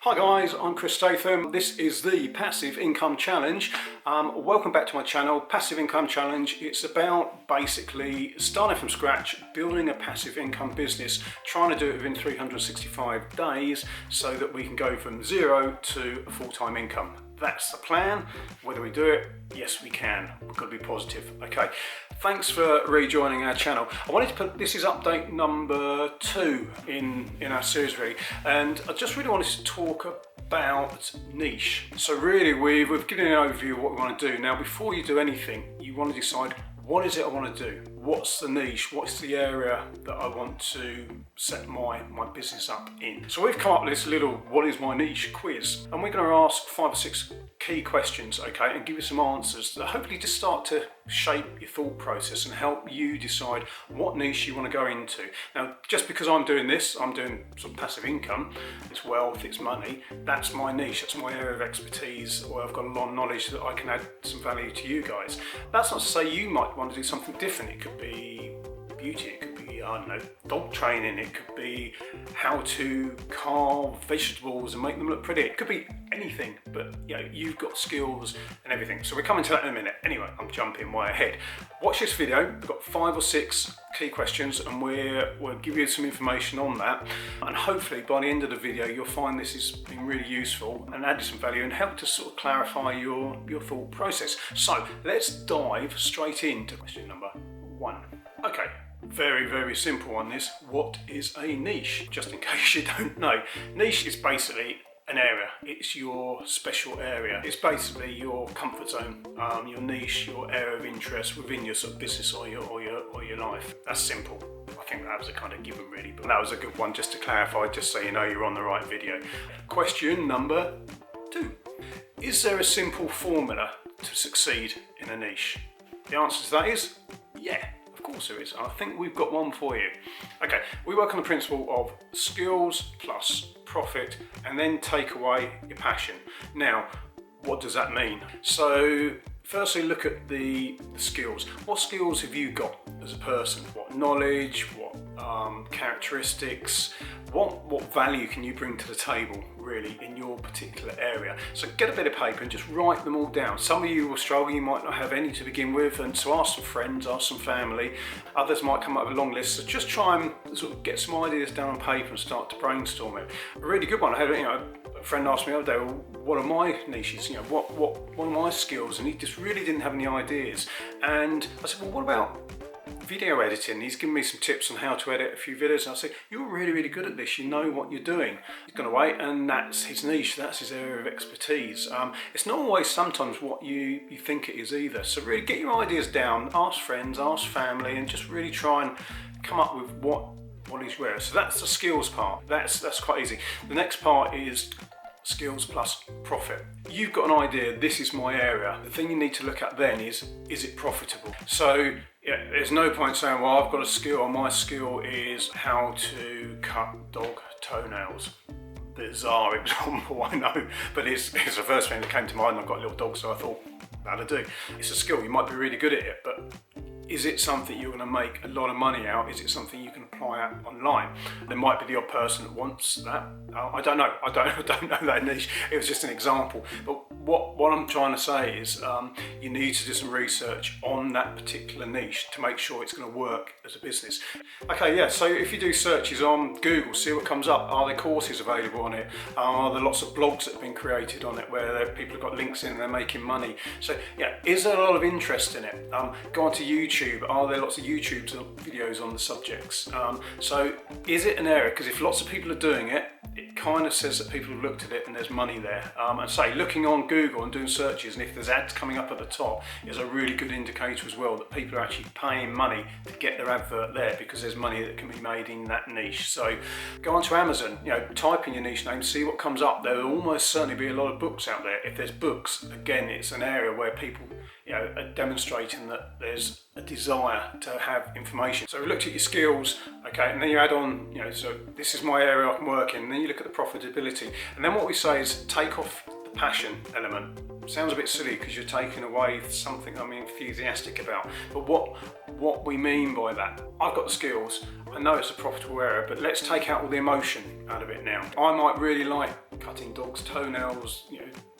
Hi guys, I'm Chris Statham. This is the Passive Income Challenge. Welcome back to my channel. Passive Income Challenge. It's about basically starting from scratch, building a passive income business, trying to do it within 365 days so that we can go from zero to a full-time income. That's the plan. Whether we do it, yes we can. We've got to be positive. Okay, thanks for rejoining our channel. I wanted to put, this is update number 2 in our series really, and I just really wanted to talk about niche. So really we've given an overview of what we want to do. Now before you do anything, you want to decide what is it I want to do? What's the niche? What's the area that I want to set my business up in? So we've come up with this little what is my niche quiz, and we're going to ask 5 or 6 key questions, okay, and give you some answers that hopefully just start to shape your thought process and help you decide what niche you want to go into. Now, just because I'm doing this, I'm doing sort of passive income, it's wealth, it's money, that's my niche, that's my area of expertise, or I've got a lot of knowledge that I can add some value to you guys. That's not to say you might want to do something different. It could be beauty, it could be, I don't know, dog training, it could be how to carve vegetables and make them look pretty. It could be anything, but you know, you've got skills and everything. So we're coming to that in a minute. Anyway, I'm jumping way ahead. Watch this video. We've got 5 or 6 key questions and we'll give you some information on that. And hopefully by the end of the video, you'll find this has been really useful and added some value and help to sort of clarify your thought process. So let's dive straight into question number 1. Okay. Very, very simple on this. What is a niche? Just in case you don't know. Niche is basically an area. It's your special area. It's basically your comfort zone, your niche, your area of interest within your sort of business or your life. That's simple. I think that was a kind of given really, but that was a good one just to clarify, just so you know you're on the right video. Question number 2. Is there a simple formula to succeed in a niche? The answer to that is yeah. Of course there is. I think we've got one for you. Okay, we work on the principle of skills plus profit and then take away your passion. Now, what does that mean? So, firstly, look at the skills. What skills have you got as a person? What knowledge, what characteristics, what value can you bring to the table really in your particular area? So get a bit of paper and just write them all down. Some of you will struggle, you might not have any to begin with, and so ask some friends, ask some family. Others might come up with a long list, so just try and sort of get some ideas down on paper and start to brainstorm it. A really good one, I had a friend asked me the other day, well, what are my niches? What are my skills? And he just really didn't have any ideas. And I said, well, what about video editing? He's given me some tips on how to edit a few videos, and I said, you're really, really good at this, you know what you're doing. He's going to wait, and that's his niche, that's his area of expertise. It's not always sometimes what you think it is either. So really get your ideas down, ask friends, ask family, and just really try and come up with what is where. So that's the skills part. That's quite easy. The next part is skills plus profit. You've got an idea, this is my area. The thing you need to look at then is it profitable? So yeah, there's no point saying, well, I've got a skill, my skill is how to cut dog toenails. Bizarre example, I know, but it's the first thing that came to mind. I've got a little dog, so I thought, that'll do. It's a skill, you might be really good at it, but is it something you're going to make a lot of money out? Is it something you can apply out online? There might be the odd person that wants that. I don't know. I don't know that niche. It was just an example. But what I'm trying to say is you need to do some research on that particular niche to make sure it's going to work as a business. Okay, yeah, so if you do searches on Google, see what comes up. Are there courses available on it? Are there lots of blogs that have been created on it where people have got links in and they're making money? So yeah, is there a lot of interest in it? Go onto YouTube. Are there lots of YouTube videos on the subjects? So is it an area? Because if lots of people are doing it, it kind of says that people have looked at it and there's money there. And say looking on Google and doing searches, and if there's ads coming up at the top, is a really good indicator as well that people are actually paying money to get their advert there because there's money that can be made in that niche. So go onto Amazon, type in your niche name, see what comes up. There will almost certainly be a lot of books out there. If there's books, again, it's an area where people are demonstrating that there's a desire to have information. So we looked at your skills, okay, and then you add on, so this is my area I can work in, and then you look at the profitability. And then what we say is take off the passion element. Sounds a bit silly because you're taking away something I'm enthusiastic about, but what we mean by that, I've got the skills, I know it's a profitable area, but let's take out all the emotion out of it now. I might really like cutting dogs' toenails,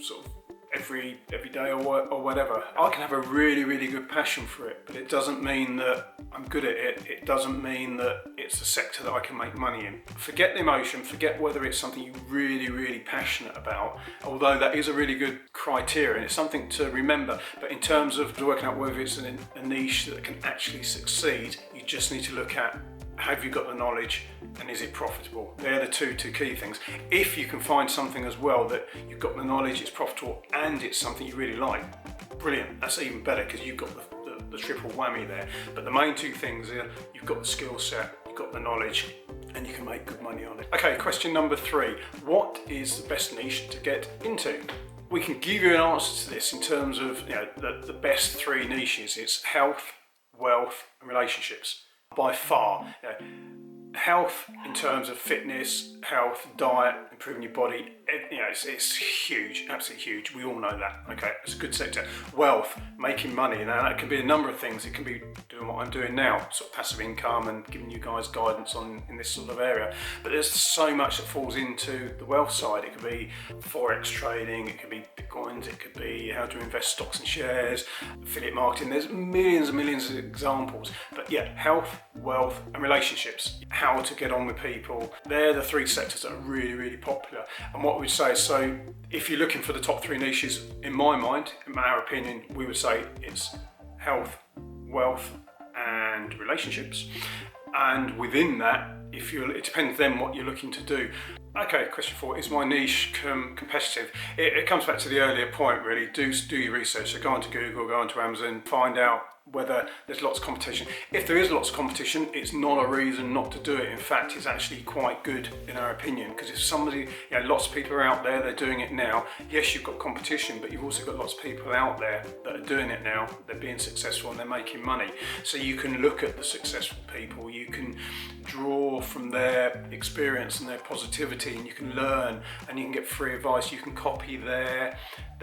sort of every day or whatever. I can have a really good passion for it, but it doesn't mean that I'm good at it. It doesn't mean that it's a sector that I can make money in. Forget the emotion, forget whether it's something you're really passionate about, although that is a really good criteria and it's something to remember. But in terms of working out whether it's a niche that can actually succeed, you just need to look at, have you got the knowledge and is it profitable? They're the two key things. If you can find something as well that you've got the knowledge, it's profitable and it's something you really like, brilliant, that's even better because you've got the triple whammy there. But the main two things are you've got the skill set, you've got the knowledge, and you can make good money on it. Okay, question number 3. What is the best niche to get into? We can give you an answer to this in terms of the best 3 niches. It's health, wealth, and relationships. By far, health in terms of fitness, health, diet, improving your body, it's huge, absolutely huge. We all know that. Okay, it's a good sector. Wealth, making money. Now that can be a number of things. It can be doing what I'm doing now, sort of passive income and giving you guys guidance in this sort of area. But there's so much that falls into the wealth side. It could be forex trading, it could be bitcoins, it could be how to invest stocks and shares, affiliate marketing. There's millions and millions of examples. But yeah, health, wealth, and relationships. How to get on with people. They're the 3 sectors that are really popular. And what we'd say is, so if you're looking for the top 3 niches, in my mind, in our opinion, we would say it's health, wealth, and relationships. And within that, it depends then what you're looking to do. Okay, question 4, is my niche competitive? It comes back to the earlier point really. Do your research. So go onto Google, go onto Amazon, find out whether there's lots of competition. If there is lots of competition, it's not a reason not to do it. In fact, it's actually quite good in our opinion, because if somebody, lots of people are out there, they're doing it now. Yes, you've got competition, but you've also got lots of people out there that are doing it now. They're being successful and they're making money. So you can look at the successful people, you can draw from their experience and their positivity, and you can learn and you can get free advice. You can copy their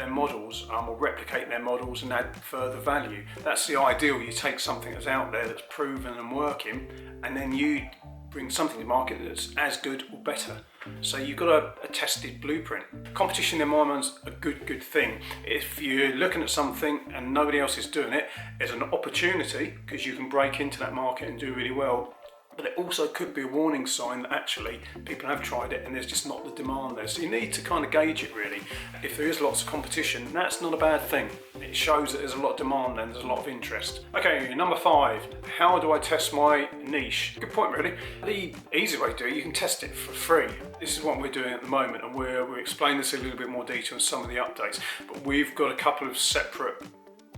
models or replicate their models and add further value. That's the ideal. You take something that's out there that's proven and working, and then you bring something to market that's as good or better. So you've got a tested blueprint. Competition in my mind's a good thing. If you're looking at something and nobody else is doing it, there's an opportunity because you can break into that market and do really well. But it also could be a warning sign that actually people have tried it and there's just not the demand there. So you need to kind of gauge it really. If there is lots of competition, that's not a bad thing. It shows that there's a lot of demand and there's a lot of interest. Okay, number 5, how do I test my niche? Good point really. The easy way to do it, you can test it for free. This is what we're doing at the moment, and we're explaining this in a little bit more detail in some of the updates. But we've got a couple of separate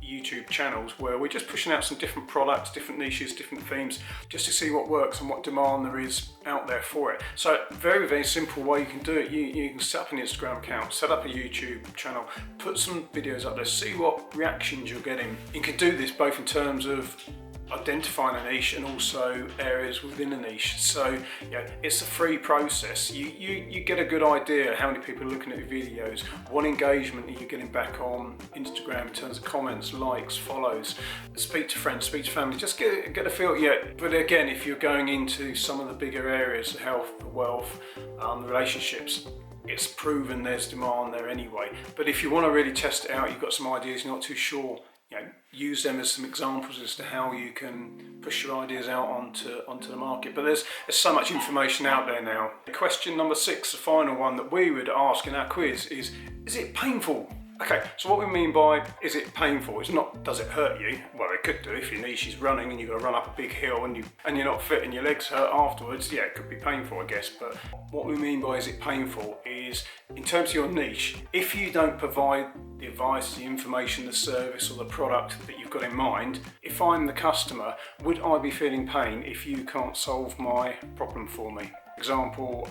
YouTube channels where we're just pushing out some different products, different niches, different themes, just to see what works and what demand there is out there for it. So very simple way you can do it. You can set up an Instagram account, set up a YouTube channel, put some videos up there, see what reactions you're getting. You can do this both in terms of identifying a niche and also areas within a niche. So it's a free process. You get a good idea how many people are looking at your videos, what engagement are you getting back on Instagram in terms of comments, likes, follows, speak to friends, speak to family, just get a feel. But again, if you're going into some of the bigger areas, the health, the wealth, the relationships, it's proven there's demand there anyway. But if you want to really test it out, you've got some ideas, you're not too sure, use them as some examples as to how you can push your ideas out onto the market. But there's so much information out there now. Question number 6, the final one that we would ask in our quiz is it painful? Okay, so what we mean by is it painful? It's not does it hurt you? Well, it could do if your niche is running and you've got to run up a big hill and you're not fit and your legs hurt afterwards. Yeah, it could be painful, I guess. But what we mean by is it painful is in terms of your niche, if you don't provide the advice, the information, the service or the product that you've got in mind, if I'm the customer, would I be feeling pain if you can't solve my problem for me? Example,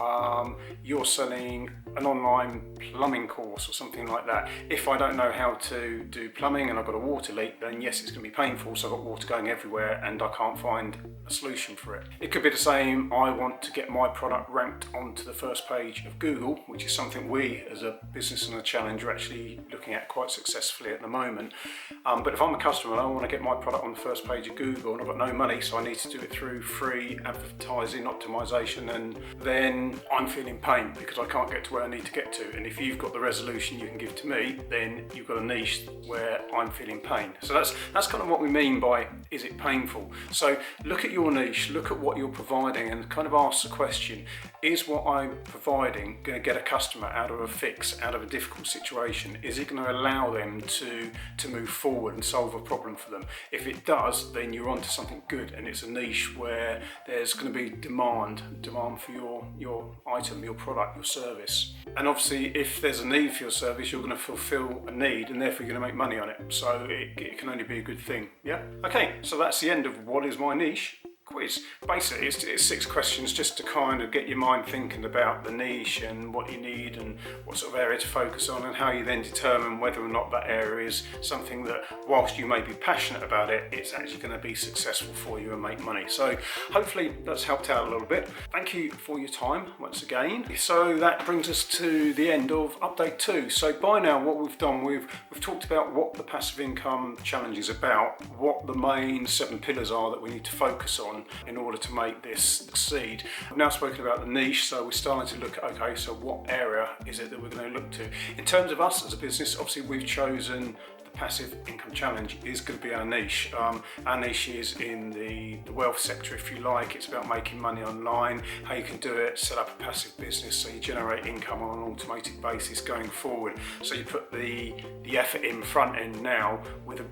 you're selling an online plumbing course or something like that. If I don't know how to do plumbing and I've got a water leak, then yes, it's going to be painful, so I've got water going everywhere and I can't find a solution for it. It could be the same, I want to get my product ranked onto the first page of Google, which is something we as a business and a challenge are actually looking at quite successfully at the moment. But if I'm a customer and I want to get my product on the first page of Google and I've got no money, so I need to do it through free advertising, optimization and resolution, then I'm feeling pain because I can't get to where I need to get to. And if you've got the resolution you can give to me, then you've got a niche where I'm feeling pain. So that's kind of what we mean by, is it painful? So look at your niche, look at what you're providing, and kind of ask the question, is what I'm providing going to get a customer out of a fix, out of a difficult situation? Is it going to allow them to move forward and solve a problem for them? If it does, then you're onto something good, and it's a niche where there's going to be demand for your item, your product, your service. And obviously, if there's a need for your service, you're going to fulfill a need, and therefore you're going to make money on it. So it can only be a good thing. Yeah. Okay. So that's the end of what is my niche quiz. Basically, it's 6 questions just to kind of get your mind thinking about the niche and what you need and what sort of area to focus on, and how you then determine whether or not that area is something that, whilst you may be passionate about it, it's actually going to be successful for you and make money. So hopefully that's helped out a little bit. Thank you for your time once again. So that brings us to the end of update 2. So by now what we've done, we've talked about what the passive income challenge is about, what the main 7 pillars are that we need to focus on in order to make this succeed. I've now spoken about the niche, so we're starting to look at, okay, so what area is it that we're going to look to? In terms of us as a business, obviously we've chosen the passive income challenge is going to be our niche. Our niche is in the wealth sector, if you like. It's about making money online, how you can do it, set up a passive business so you generate income on an automated basis going forward. So you put the effort in front end now with a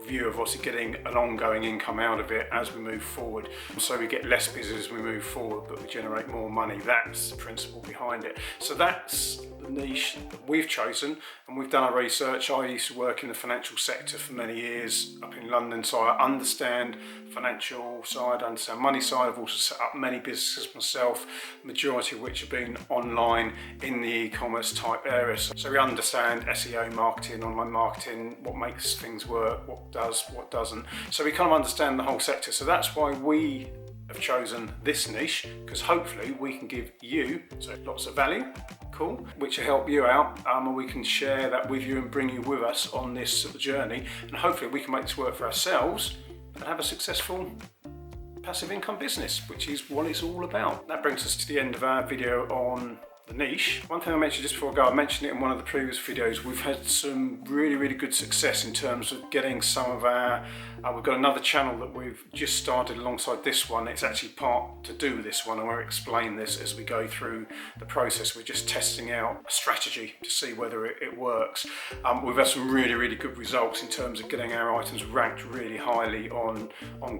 view of obviously getting an ongoing income out of it as we move forward. So we get less busy as we move forward, but we generate more money. That's the principle behind it. So that's the niche that we've chosen, and we've done our research. I used to work in the financial sector for many years up in London, so I understand financial side, I understand money side. I've also set up many businesses myself, majority of which have been online in the e-commerce type areas. So we understand SEO marketing, online marketing, what makes things work, what does, what doesn't. So we kind of understand the whole sector. So that's why we have chosen this niche, because hopefully we can give you lots of value, cool, which will help you out, and we can share that with you and bring you with us on this journey, and hopefully we can make this work for ourselves and have a successful passive income business, which is what it's all about. That brings us to the end of our video on the niche. One thing I mentioned just before I go, I mentioned it in one of the previous videos, we've had some really good success in terms of getting some of our, we've got another channel that we've just started alongside this one. It's actually part to do with this one, and we'll explain this as we go through the process. We're just testing out a strategy to see whether it works. We've had some really good results in terms of getting our items ranked really highly on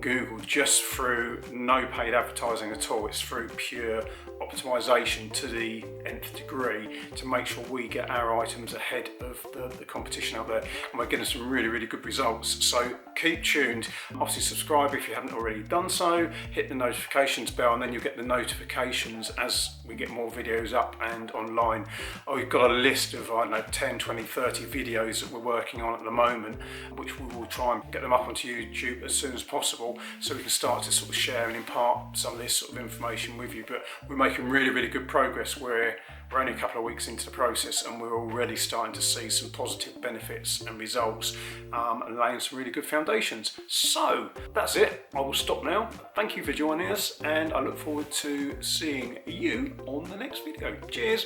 Google, just through no paid advertising at all. It's through pure optimization to the nth degree to make sure we get our items ahead of the competition out there, and we're getting some really good results. So keep tuned. Obviously subscribe if you haven't already done so, hit the notifications bell, and then you'll get the notifications as we get more videos up and online. We've got a list of, I don't know, 10, 20, 30 videos that we're working on at the moment, which we will try and get them up onto YouTube as soon as possible, so we can start to sort of share and impart some of this sort of information with you. But we're making really good progress. We're only a couple of weeks into the process, and we're already starting to see some positive benefits and results, and laying some really good foundations. So that's it. I will stop now. Thank you for joining us, and I look forward to seeing you on the next video. Cheers.